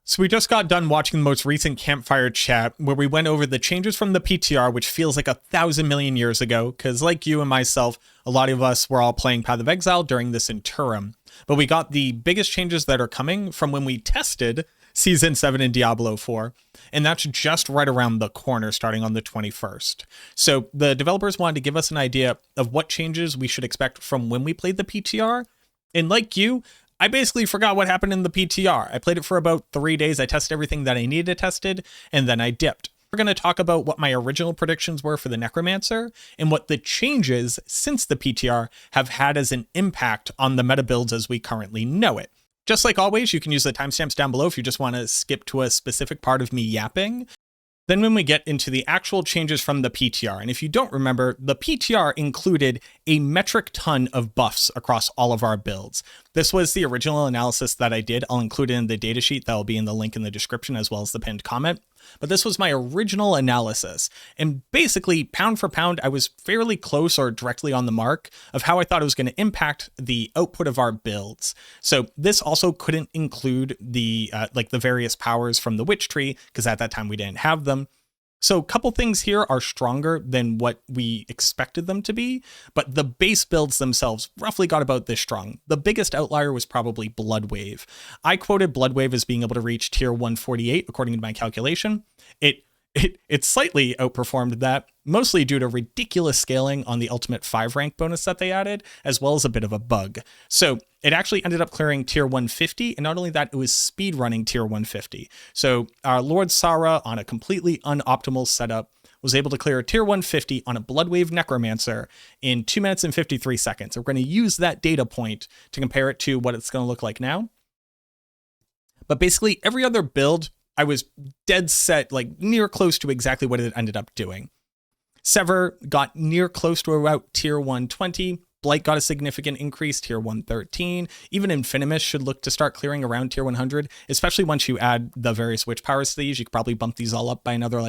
So we just got done watching the most recent campfire chat where we went over the changes from the PTR, which feels like 1,000 million years ago, because like you and myself, a lot of us were all playing Path of Exile during this interim. But we got the biggest changes that are coming from when we tested Season 7 in Diablo 4, and that's just right around the corner starting on the 21st. So the developers wanted to give us an idea of what changes we should expect from when we played the PTR, and like you, I basically forgot what happened in the PTR. I played it for about 3 days. I tested everything that I needed tested, and then I dipped. We're going to talk about what my original predictions were for the Necromancer and what the changes since the PTR have had as an impact on the meta builds as we currently know it. Just like always, you can use the timestamps down below if you just want to skip to a specific part of me yapping. Then when we get into the actual changes from the PTR, and if you don't remember, the PTR included a metric ton of buffs across all of our builds. This was the original analysis that I did. I'll include it in the datasheet that will be in the link in the description as well as the pinned comment. But this was my original analysis. And basically, pound for pound, I was fairly close or directly on the mark of how I thought it was going to impact the output of our builds. So this also couldn't include the the various powers from the witch tree, because at that time we didn't have them. So a couple things here are stronger than what we expected them to be, but the base builds themselves roughly got about this strong. The biggest outlier was probably Bloodwave. I quoted Bloodwave as being able to reach tier 148 according to my calculation. It slightly outperformed that, mostly due to ridiculous scaling on the ultimate 5 rank bonus that they added, as well as a bit of a bug. So it actually ended up clearing tier 150, and not only that, it was speed running tier 150. So our Lord Sara, on a completely unoptimal setup, was able to clear tier 150 on a Bloodwave Necromancer in 2 minutes and 53 seconds. We're going to use that data point to compare it to what it's going to look like now. But basically every other build, I was dead set, like near close to exactly what it ended up doing. Sever got near close to about tier 120. Blight got a significant increase, tier 113. Even Infinimus should look to start clearing around tier 100, especially once you add the various witch powers to these. You could probably bump these all up by another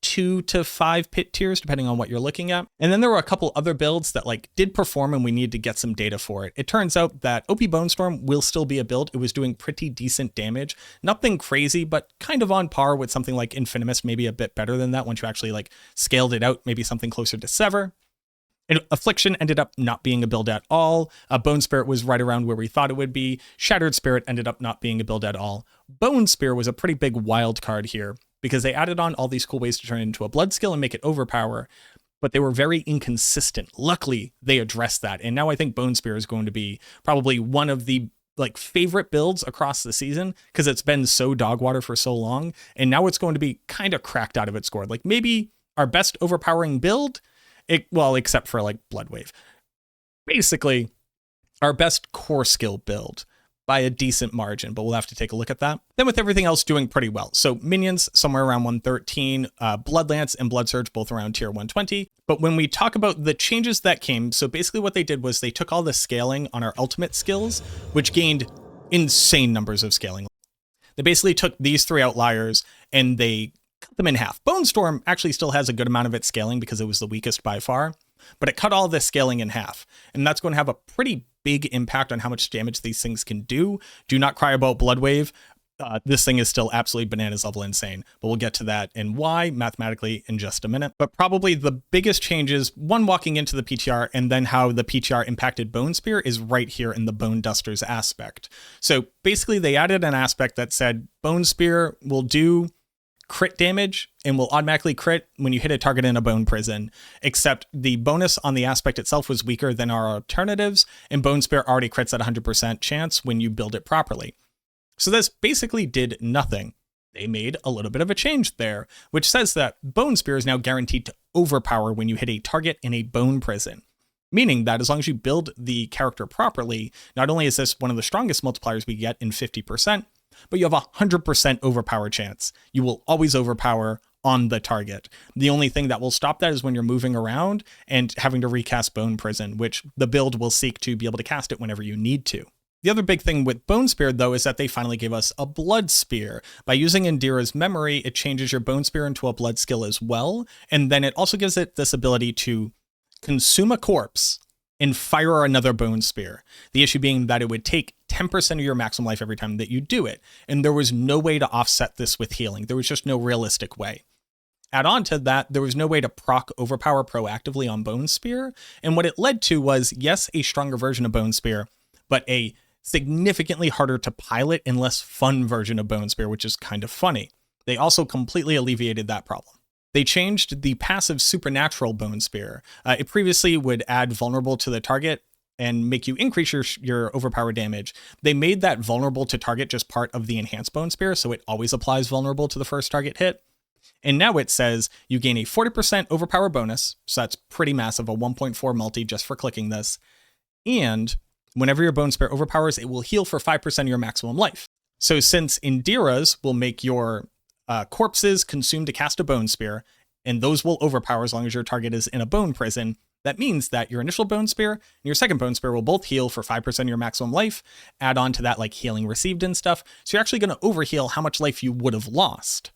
2 to 5 pit tiers, depending on what you're looking at. And then there were a couple other builds that did perform and we need to get some data for it. It turns out that OP Bonestorm will still be a build. It was doing pretty decent damage. Nothing crazy, but kind of on par with something like Infinimus, maybe a bit better than that once you actually scaled it out, maybe something closer to Sever. And Affliction ended up not being a build at all. Bone Spirit was right around where we thought it would be. Shattered Spirit ended up not being a build at all. Bone Spear was a pretty big wild card here, because they added on all these cool ways to turn it into a blood skill and make it overpower, but they were very inconsistent. Luckily, they addressed that, and now I think Bone Spear is going to be probably one of the favorite builds across the season, because it's been so dog water for so long, and now it's going to be kind of cracked out of its score. Maybe our best overpowering build, except for Bloodwave. Basically, our best core skill build by a decent margin, but we'll have to take a look at that. Then with everything else doing pretty well. So minions somewhere around 113, Bloodlance and Blood Surge both around tier 120. But when we talk about the changes that came, so basically what they did was they took all the scaling on our ultimate skills, which gained insane numbers of scaling. They basically took these 3 outliers and they cut them in half. Bone Storm actually still has a good amount of its scaling because it was the weakest by far, but it cut all this scaling in half. And that's going to have a pretty big impact on how much damage these things can do. Do not cry about Bloodwave. This thing is still absolutely bananas level insane, but we'll get to that and why mathematically in just a minute. But probably the biggest changes, one walking into the PTR and then how the PTR impacted Bone Spear, is right here in the Bone Dusters aspect. So basically they added an aspect that said Bone Spear will do crit damage and will automatically crit when you hit a target in a bone prison, except the bonus on the aspect itself was weaker than our alternatives, and Bone Spear already crits at 100% chance when you build it properly. So this basically did nothing. They made a little bit of a change there, which says that Bone Spear is now guaranteed to overpower when you hit a target in a bone prison. Meaning that as long as you build the character properly, not only is this one of the strongest multipliers we get in 50%, but you have a 100% overpower chance. You will always overpower on the target. The only thing that will stop that is when you're moving around and having to recast Bone Prison, which the build will seek to be able to cast it whenever you need to. The other big thing with Bone Spear, though, is that they finally gave us a Blood Spear. By using Indira's memory, it changes your Bone Spear into a blood skill as well, and then it also gives it this ability to consume a corpse and fire another bone spear. The issue being that it would take 10% of your maximum life every time that you do it, and there was no way to offset this with healing. There was just no realistic way. Add on to that, there was no way to proc overpower proactively on Bone Spear, and what it led to was, yes, a stronger version of Bone Spear, but a significantly harder to pilot and less fun version of Bone Spear, which is kind of funny. They also completely alleviated that problem. They changed the passive supernatural Bone Spear. It previously would add vulnerable to the target and make you increase your overpower damage. They made that vulnerable to target just part of the enhanced Bone Spear, so it always applies vulnerable to the first target hit. And now it says you gain a 40% overpower bonus, so that's pretty massive, a 1.4 multi just for clicking this. And whenever your Bone Spear overpowers, it will heal for 5% of your maximum life. So since Indira's will make your corpses consume to cast a Bone Spear, and those will overpower as long as your target is in a bone prison, that means that your initial Bone Spear and your second Bone Spear will both heal for 5% of your maximum life, add on to that like healing received and stuff, so you're actually going to overheal how much life you would have lost.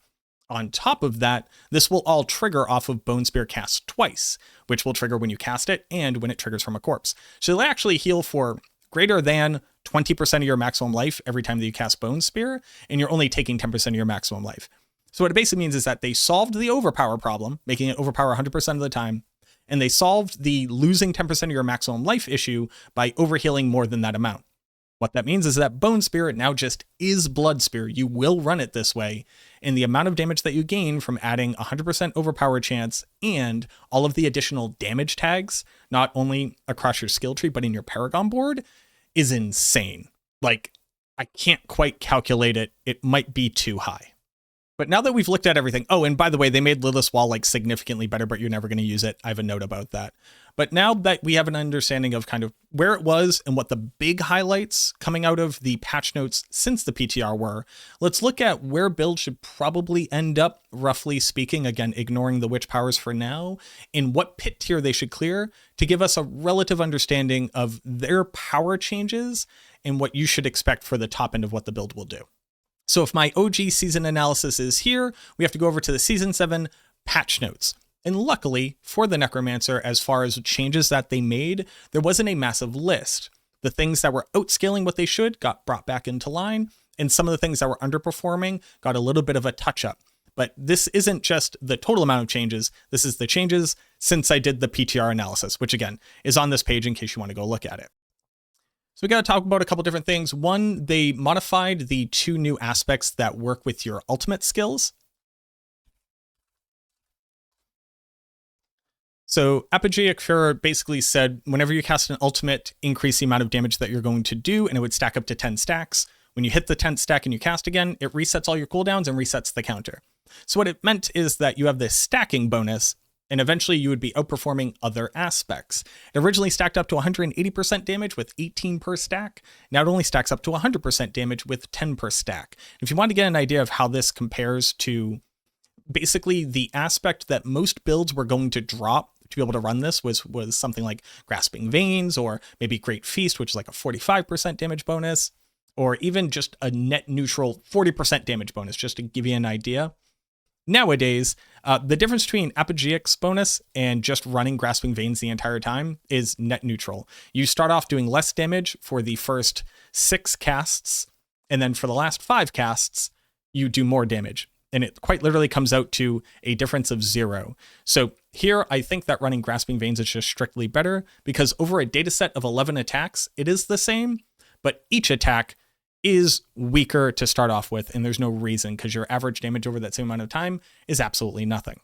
On top of that, this will all trigger off of Bone Spear cast twice, which will trigger when you cast it and when it triggers from a corpse. So they'll actually heal for greater than 20% of your maximum life every time that you cast Bone Spear, and you're only taking 10% of your maximum life. So what it basically means is that they solved the overpower problem, making it overpower 100% of the time, and they solved the losing 10% of your maximum life issue by overhealing more than that amount. What that means is that Bone Spear now just is Blood Spear. You will run it this way, and the amount of damage that you gain from adding 100% overpower chance and all of the additional damage tags, not only across your skill tree, but in your Paragon board, is insane. Like, I can't quite calculate it. It might be too high. But now that we've looked at everything, oh, and by the way, they made Lilith's Wall like significantly better, but you're never going to use it. I have a note about that. But now that we have an understanding of kind of where it was and what the big highlights coming out of the patch notes since the PTR were, let's look at where builds should probably end up, roughly speaking, again, ignoring the witch powers for now, in what pit tier they should clear to give us a relative understanding of their power changes and what you should expect for the top end of what the build will do. So if my OG season analysis is here, we have to go over to the Season 7 patch notes. And luckily for the Necromancer, as far as changes that they made, there wasn't a massive list. The things that were outscaling what they should got brought back into line, and some of the things that were underperforming got a little bit of a touch-up. But this isn't just the total amount of changes, this is the changes since I did the PTR analysis, which again, is on this page in case you want to go look at it. So we got to talk about a couple different things. One, they modified the 2 new aspects that work with your ultimate skills. So Apogeic Fury basically said, whenever you cast an ultimate, increase the amount of damage that you're going to do, and it would stack up to 10 stacks. When you hit the 10th stack and you cast again, it resets all your cooldowns and resets the counter. So what it meant is that you have this stacking bonus, and eventually you would be outperforming other aspects. It originally stacked up to 180% damage with 18 per stack. Now it only stacks up to 100% damage with 10 per stack. If you want to get an idea of how this compares to basically the aspect that most builds were going to drop to be able to run this was something like Grasping Veins, or maybe Great Feast, which is like a 45% damage bonus, or even just a net neutral 40% damage bonus, just to give you an idea. Nowadays, the difference between Apogeic's bonus and just running Grasping Veins the entire time is net neutral. You start off doing less damage for the first 6 casts, and then for the last 5 casts, you do more damage. And it quite literally comes out to a difference of 0. So here, I think that running Grasping Veins is just strictly better, because over a dataset of 11 attacks, it is the same, but each attack is weaker to start off with, and there's no reason, because your average damage over that same amount of time is absolutely nothing.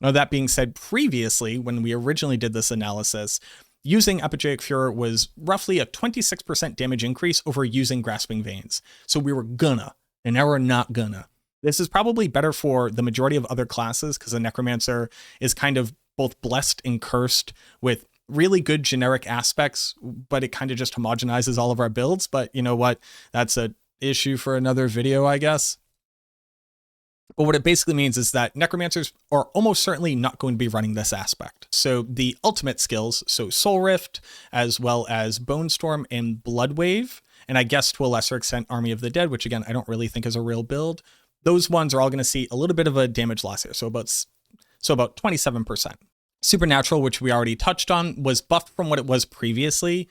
Now, that being said, previously, when we originally did this analysis, using Apogeic Fury was roughly a 26% damage increase over using Grasping Veins. So we were gonna, and now we're not gonna. This is probably better for the majority of other classes, because the Necromancer is kind of both blessed and cursed with really good generic aspects, but it kind of just homogenizes all of our builds. But you know what? That's an issue for another video, I guess. But what it basically means is that Necromancers are almost certainly not going to be running this aspect. So the ultimate skills, so Soul Rift, as well as Bone Storm and Blood Wave, and I guess to a lesser extent Army of the Dead, which again, I don't really think is a real build. Those ones are all going to see a little bit of a damage loss here. So about 27%. Supernatural, which we already touched on, was buffed from what it was previously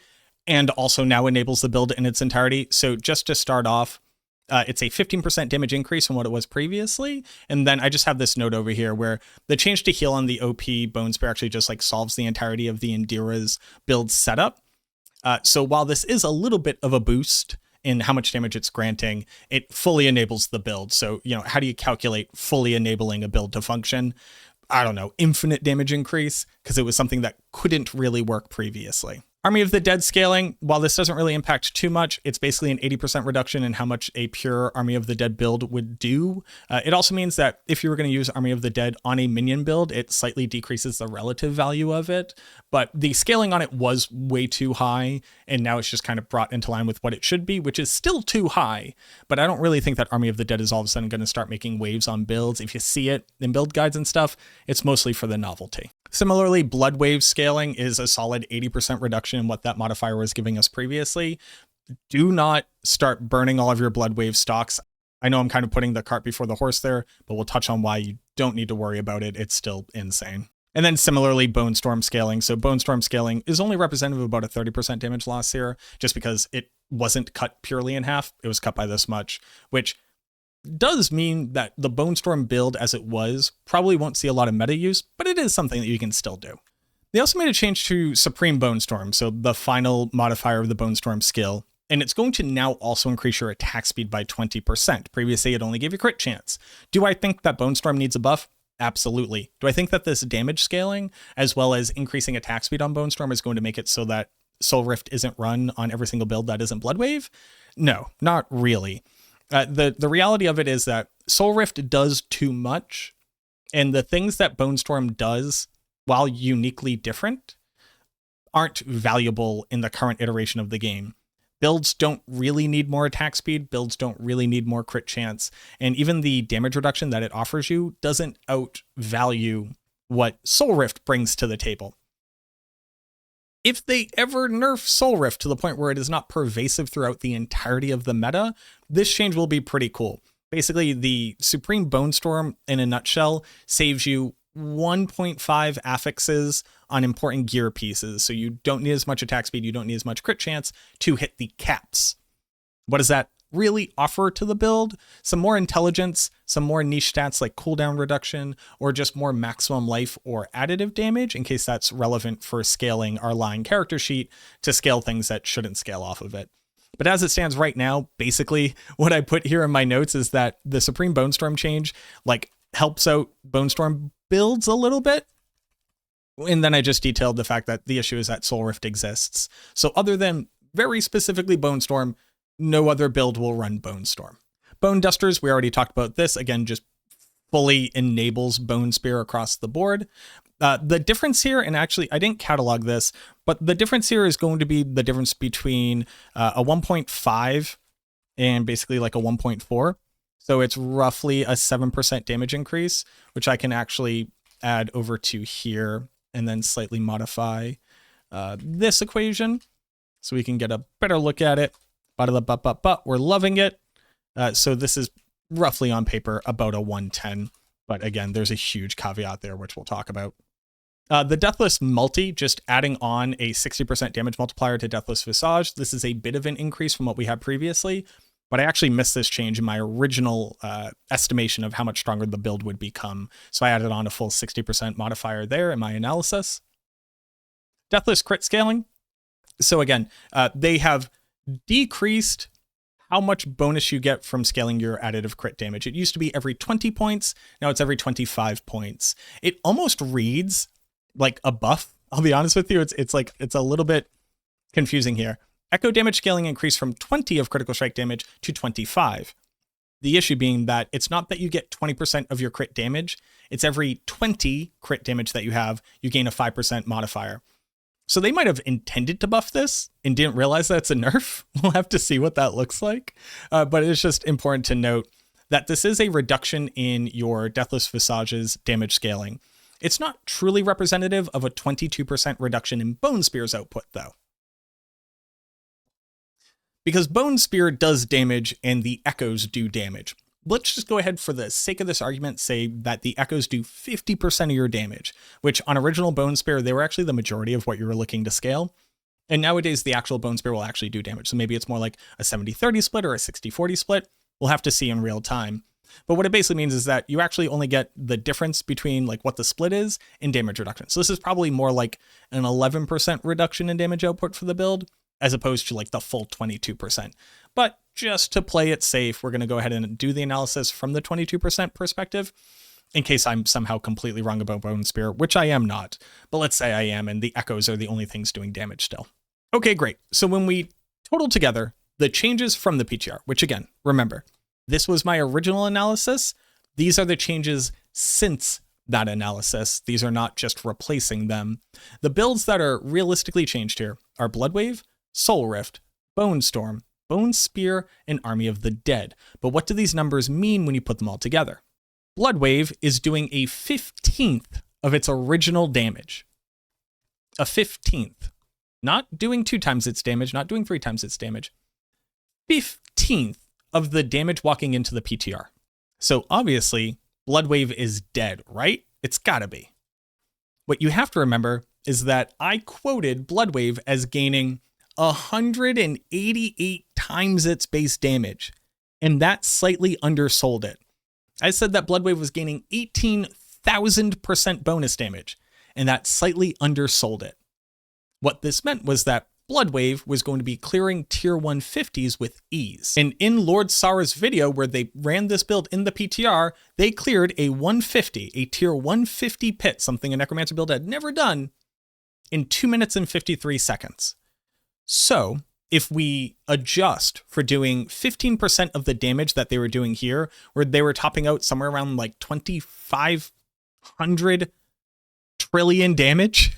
and also now enables the build in its entirety. So just to start off, it's a 15% damage increase from what it was previously. And then I just have this note over here where the change to heal on the OP Bone Spear actually just like solves the entirety of the Indira's build setup. So while this is a little bit of a boost in how much damage it's granting, it fully enables the build. So, you know, how do you calculate fully enabling a build to function? I don't know, infinite damage increase, because it was something that couldn't really work previously. Army of the Dead scaling, while this doesn't really impact too much, it's basically an 80% reduction in how much a pure Army of the Dead build would do. It also means that if you were going to use Army of the Dead on a minion build, it slightly decreases the relative value of it, but the scaling on it was way too high, and now it's just kind of brought into line with what it should be, which is still too high, but I don't really think that Army of the Dead is all of a sudden going to start making waves on builds. If you see it in build guides and stuff, it's mostly for the novelty. Similarly, Blood Wave scaling is a solid 80% reduction in what that modifier was giving us previously. Do not start burning all of your Blood Wave stocks. I know I'm kind of putting the cart before the horse there, but we'll touch on why you don't need to worry about it. It's still insane. And then similarly, Bone Storm scaling. So Bone Storm scaling is only representative of about a 30% damage loss here, just because it wasn't cut purely in half. It was cut by this much, which does mean that the Bone Storm build as it was probably won't see a lot of meta use, but it is something that you can still do. They also made a change to Supreme Bone Storm, so the final modifier of the Bone Storm skill, and it's going to now also increase your attack speed by 20%. Previously, it only gave you crit chance. Do I think that Bone Storm needs a buff? Absolutely. Do I think that this damage scaling, as well as increasing attack speed on Bone Storm, is going to make it so that Soul Rift isn't run on every single build that isn't Blood Wave? No, not really. The reality of it is that Soul Rift does too much, and the things that Bone Storm does, while uniquely different, aren't valuable in the current iteration of the game. Builds don't really need more attack speed, builds don't really need more crit chance, and even the damage reduction that it offers you doesn't outvalue what Soul Rift brings to the table. If they ever nerf Soul Rift to the point where it is not pervasive throughout the entirety of the meta, this change will be pretty cool. Basically, the Supreme Bone Storm, in a nutshell, saves you 1.5 affixes on important gear pieces, so you don't need as much attack speed, you don't need as much crit chance to hit the caps. What does that really offer to the build? Some more intelligence, some more niche stats like cooldown reduction, or just more maximum life or additive damage, in case that's relevant for scaling our line character sheet to scale things that shouldn't scale off of it. But as it stands right now, basically what I put here in my notes is that the Supreme Bone Storm change like helps out Bone Storm builds a little bit. And then I just detailed the fact that the issue is that Soul Rift exists. So other than very specifically Bone Storm, no other build will run Bone Storm. Bone Dusters, we already talked about this. Again, just fully enables Bone Spear across the board. The difference here, and actually I didn't catalog this, but the difference here is going to be the difference between a 1.5 and basically like a 1.4. So it's roughly a 7% damage increase, which I can actually add over to here and then slightly modify this equation so we can get a better look at it. But we're loving it. So this is roughly on paper about a 110. But again, there's a huge caveat there, which we'll talk about. The Deathless Multi, just adding on a 60% damage multiplier to Deathless Visage. This is a bit of an increase from what we had previously, but I actually missed this change in my original estimation of how much stronger the build would become. So I added on a full 60% modifier there in my analysis. Deathless Crit Scaling. So again, they have decreased how much bonus you get from scaling your additive crit damage. It used to be every 20 points. Now it's every 25 points. It almost reads like a buff. I'll be honest with you. It's a little bit confusing here. Echo damage scaling increased from 20 of critical strike damage to 25. The issue being that it's not that you get 20% of your crit damage. It's every 20 crit damage that you have, you gain a 5% modifier. So they might have intended to buff this and didn't realize that it's a nerf. We'll have to see what that looks like. But it's just important to note that this is a reduction in your Deathless Visage's damage scaling. It's not truly representative of a 22% reduction in Bone Spear's output, though. Because Bone Spear does damage and the echoes do damage. let's just go ahead for the sake of this argument, say that the echoes do 50% of your damage, which on original Bone Spear, they were actually the majority of what you were looking to scale. And nowadays the actual Bone Spear will actually do damage. So maybe it's more like a 70-30 split or a 60-40 split. We'll have to see in real time. But what it basically means is that you actually only get the difference between like what the split is in damage reduction. So this is probably more like an 11% reduction in damage output for the build, as opposed to like the full 22%. But just to play it safe, we're going to go ahead and do the analysis from the 22% perspective, in case I'm somehow completely wrong about Bone Spear, which I am not. But let's say I am, and the echoes are the only things doing damage still. Okay, great. So when we total together the changes from the PTR, which again, remember, this was my original analysis. These are the changes since that analysis. These are not just replacing them. The builds that are realistically changed here are Bloodwave, Soul Rift, Bone Storm, Bone Spear, and Army of the Dead. But what do these numbers mean when you put them all together? Bloodwave is doing a 15th of its original damage. A 15th. Not doing 2 times its damage, not doing 3 times its damage. 15th of the damage walking into the PTR. So obviously, Bloodwave is dead, right? It's gotta be. What you have to remember is that I quoted Bloodwave as gaining 188 times its base damage, and that slightly undersold it. I said that Bloodwave was gaining 18,000% bonus damage, and that slightly undersold it. What this meant was that Bloodwave was going to be clearing tier 150s with ease. And in Lord Sara's video where they ran this build in the PTR, they cleared a 150, a tier 150 pit, something a Necromancer build had never done, in 2 minutes and 53 seconds. So if we adjust for doing 15% of the damage that they were doing here, where they were topping out somewhere around like 2,500 trillion damage,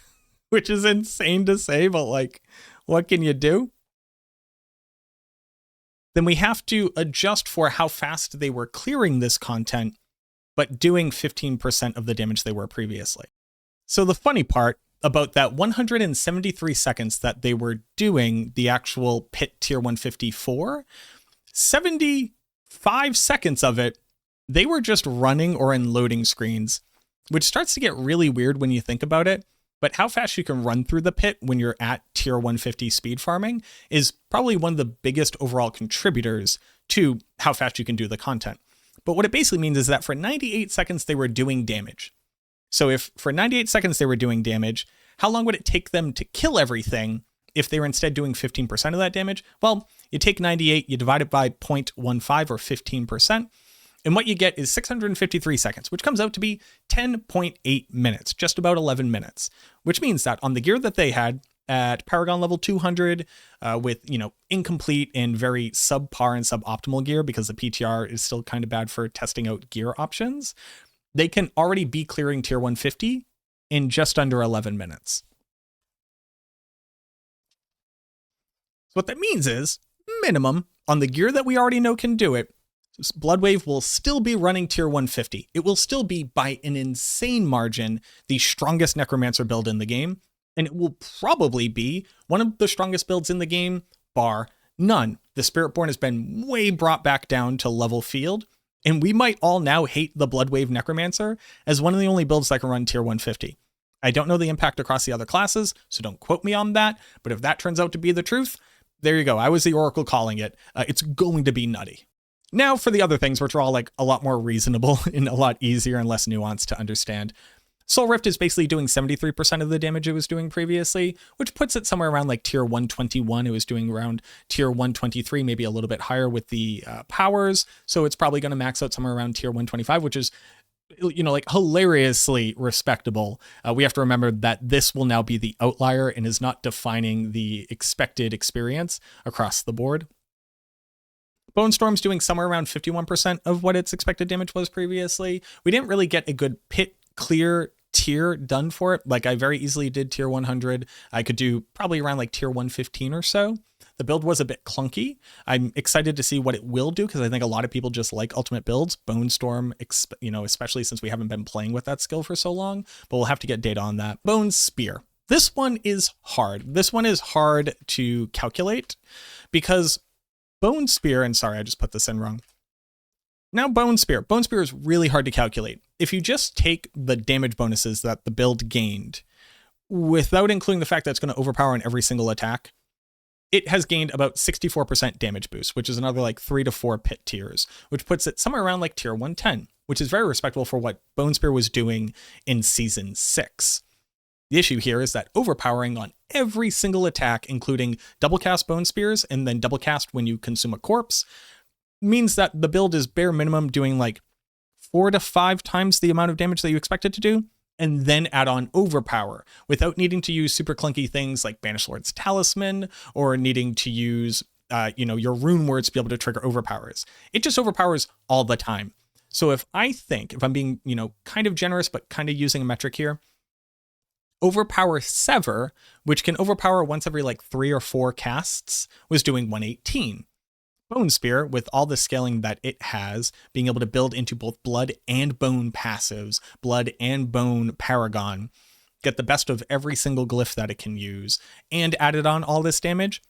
which is insane to say, but like, what can you do? Then we have to adjust for how fast they were clearing this content, but doing 15% of the damage they were previously. So the funny part about that 173 seconds that they were doing the actual pit tier 154, 75 seconds of it, they were just running or in loading screens, which starts to get really weird when you think about it. But how fast you can run through the pit when you're at tier 150 speed farming is probably one of the biggest overall contributors to how fast you can do the content. But what it basically means is that for 98 seconds, they were doing damage. So if for 98 seconds they were doing damage, how long would it take them to kill everything if they were instead doing 15% of that damage? Well, you take 98, you divide it by 0.15 or 15%. And what you get is 653 seconds, which comes out to be 10.8 minutes, just about 11 minutes, which means that on the gear that they had at Paragon level 200 with, incomplete and very subpar and suboptimal gear, because the PTR is still kind of bad for testing out gear options, they can already be clearing tier 150 in just under 11 minutes. So what that means is, minimum, on the gear that we already know can do it, Bloodwave will still be running tier 150. It will still be, by an insane margin, the strongest Necromancer build in the game, and it will probably be one of the strongest builds in the game, bar none. The Spiritborn has been way brought back down to level field, and we might all now hate the Bloodwave Necromancer as one of the only builds that can run tier 150. I don't know the impact across the other classes, so don't quote me on that, but if that turns out to be the truth, there you go. I was the Oracle calling it. It's going to be nutty. Now for the other things, which are all like a lot more reasonable and a lot easier and less nuanced to understand. Soul Rift is basically doing 73% of the damage it was doing previously, which puts it somewhere around like tier 121. It was doing around tier 123, maybe a little bit higher with the powers. So it's probably going to max out somewhere around tier 125, which is, like hilariously respectable. We have to remember that this will now be the outlier and is not defining the expected experience across the board. Bone Storm's doing somewhere around 51% of what its expected damage was previously. We didn't really get a good pit clear tier done for it. Like I very easily did tier 100. I could do probably around like tier 115 or so. The build was a bit clunky. I'm excited to see what it will do because I think a lot of people just like ultimate builds. Bone Storm, especially since we haven't been playing with that skill for so long, but we'll have to get data on that. Bone Spear. This one is hard. This one is hard to calculate because Bone Spear, and sorry, I just put this in wrong. Now Bone Spear. Bone Spear is really hard to calculate. If you just take the damage bonuses that the build gained, without including the fact that it's going to overpower in every single attack, it has gained about 64% damage boost, which is another like 3 to 4 pit tiers, which puts it somewhere around like tier 110, which is very respectable for what Bone Spear was doing in Season 6. The issue here is that overpowering on every single attack, including double cast Bone Spears and then double cast when you consume a corpse, means that the build is bare minimum doing like 4 to 5 times the amount of damage that you expect it to do, and then add on overpower without needing to use super clunky things like Banished Lord's Talisman or needing to use your rune words to be able to trigger overpowers. It just overpowers all the time. So if I'm being, kind of generous, but kind of using a metric here, Overpower Sever, which can overpower once every like 3 or 4 casts, was doing 118. Bone Spear, with all the scaling that it has, being able to build into both blood and bone passives, blood and bone paragon, get the best of every single glyph that it can use, and added on all this damage,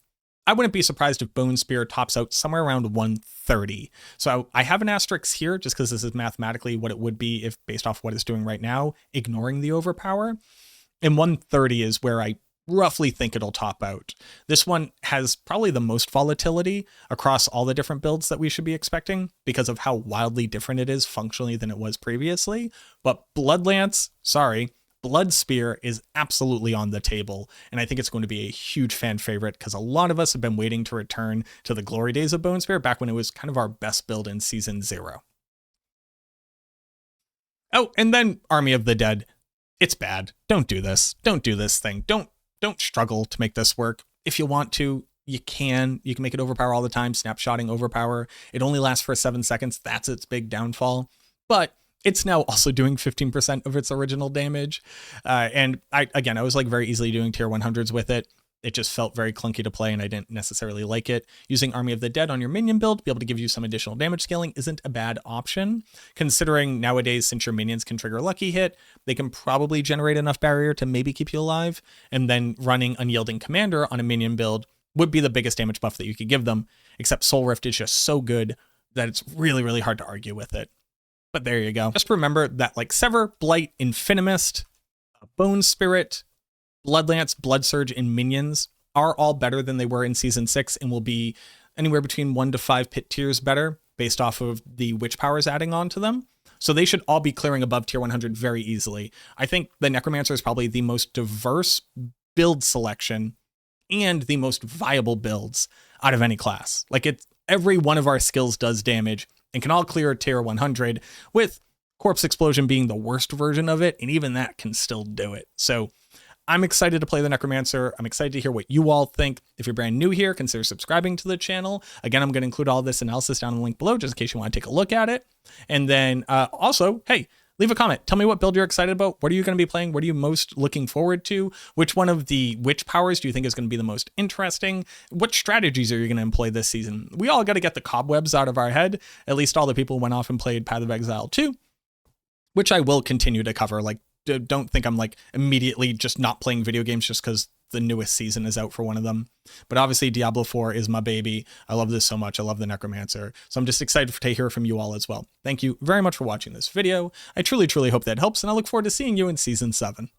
I wouldn't be surprised if Bone Spear tops out somewhere around 130. So I have an asterisk here just because this is mathematically what it would be if based off what it's doing right now, ignoring the overpower. And 130 is where I roughly think it'll top out. This one has probably the most volatility across all the different builds that we should be expecting because of how wildly different it is functionally than it was previously. But Blood Spear is absolutely on the table, and I think it's going to be a huge fan favorite because a lot of us have been waiting to return to the glory days of Bone Spear back when it was kind of our best build in Season 0. Oh, and then Army of the Dead. It's bad. Don't do this. Don't do this thing. Don't struggle to make this work. If you want to, you can make it overpower all the time, snapshotting overpower. It only lasts for 7 seconds. That's its big downfall. But it's now also doing 15% of its original damage. And I was like very easily doing tier 100s with it. It just felt very clunky to play and I didn't necessarily like it. Using Army of the Dead on your minion build to be able to give you some additional damage scaling isn't a bad option, considering nowadays since your minions can trigger Lucky Hit, they can probably generate enough barrier to maybe keep you alive, and then running Unyielding Commander on a minion build would be the biggest damage buff that you could give them, except Soul Rift is just so good that it's really, really hard to argue with it. But there you go. Just remember that like Sever, Blight, Infinimist, Bone Spirit, Bloodlance, Blood Surge, and Minions are all better than they were in Season 6 and will be anywhere between 1 to 5 pit tiers better based off of the witch powers adding on to them. So they should all be clearing above tier 100 very easily. I think the Necromancer is probably the most diverse build selection and the most viable builds out of any class. Like every one of our skills does damage and can all clear tier 100, with Corpse Explosion being the worst version of it, and even that can still do it. So I'm excited to play the Necromancer. I'm excited to hear what you all think. If you're brand new here, consider subscribing to the channel. Again, I'm going to include all this analysis down in the link below, just in case you want to take a look at it. And then also, hey, leave a comment. Tell me what build you're excited about. What are you going to be playing? What are you most looking forward to? Which one of the witch powers do you think is going to be the most interesting? What strategies are you going to employ this season? We all got to get the cobwebs out of our head. At least all the people went off and played Path of Exile 2, which I will continue to cover. Like, don't think I'm like immediately just not playing video games just because the newest season is out for one of them. But obviously Diablo 4 is my baby. I love this so much. I love the Necromancer. So I'm just excited to hear from you all as well. Thank you very much for watching this video. I truly, truly hope that helps, and I look forward to seeing you in Season 7.